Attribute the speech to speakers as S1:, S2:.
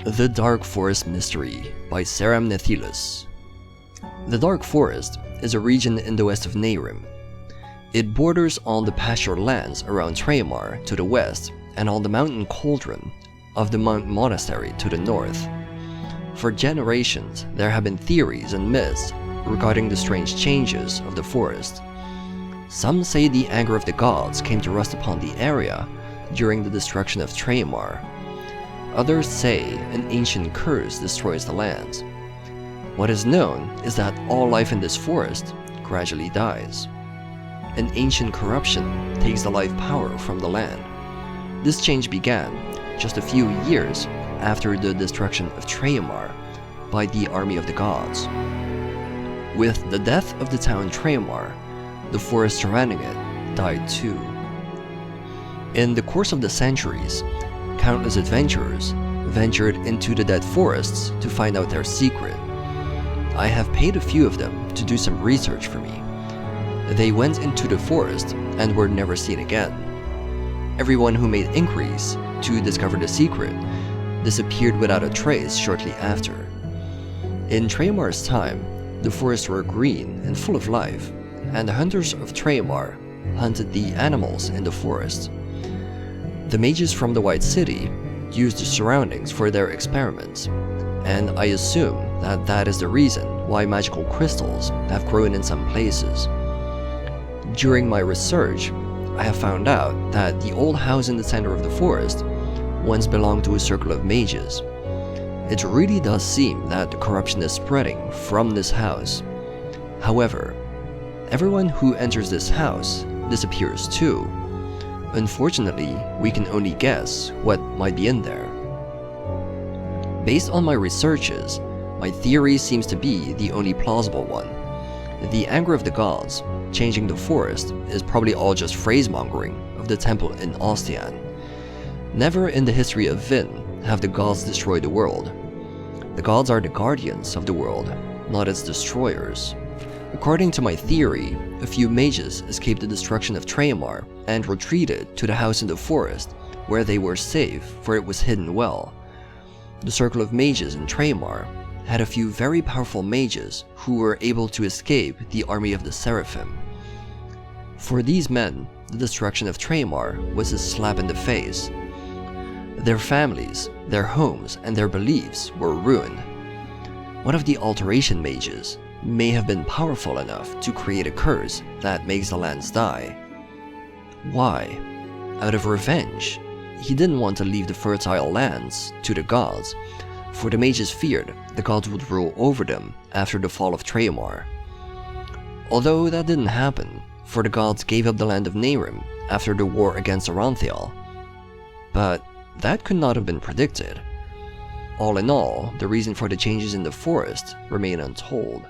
S1: The Dark Forest Mystery by Nehrim. The Dark Forest is a region in the west of Nehrim. It borders on the pasture lands around Tremar to the west and on the mountain cauldron of the Mount Monastery to the north. For generations, there have been theories and myths regarding the strange changes of the forest. Some say the anger of the gods came to rest upon the area during the destruction of Tremar. Others say an ancient curse destroys the land. What is known is that all life in this forest gradually dies. An ancient corruption takes the life power from the land. This change began just a few years after the destruction of Tremar by the army of the gods. With the death of the town Tremar, the forest surrounding it died too. In the course of the centuries, countless adventurers ventured into the dead forests to find out their secret. I have paid a few of them to do some research for me. They went into the forest and were never seen again. Everyone who made inquiries to discover the secret disappeared without a trace shortly after. In Tremar's time, the forests were green and full of life, and the hunters of Tremar hunted the animals in the forest. The mages from the White City used the surroundings for their experiments, and I assume that that is the reason why magical crystals have grown in some places. During my research, I have found out that the old house in the center of the forest once belonged to a circle of mages. It really does seem that the corruption is spreading from this house. However, everyone who enters this house disappears too. Unfortunately, we can only guess what might be in there. Based on my researches, my theory seems to be the only plausible one. The anger of the gods changing the forest is probably all just phrasemongering of the temple in Ostian. Never in the history of Vin have the gods destroyed the world. The gods are the guardians of the world, not its destroyers. According to my theory, a few mages escaped the destruction of Tremar and retreated to the house in the forest, where they were safe, for it was hidden well. The circle of mages in Tremar had a few very powerful mages who were able to escape the army of the Seraphim. For these men, the destruction of Tremar was a slap in the face. Their families, their homes, and their beliefs were ruined. One of the alteration mages may have been powerful enough to create a curse that makes the lands die. Why? Out of revenge. He didn't want to leave the fertile lands to the gods, for the mages feared the gods would rule over them after the fall of Tremar. Although that didn't happen, for the gods gave up the land of Nehrim after the war against Aranthiel. But that could not have been predicted. All in all, the reason for the changes in the forest remain untold.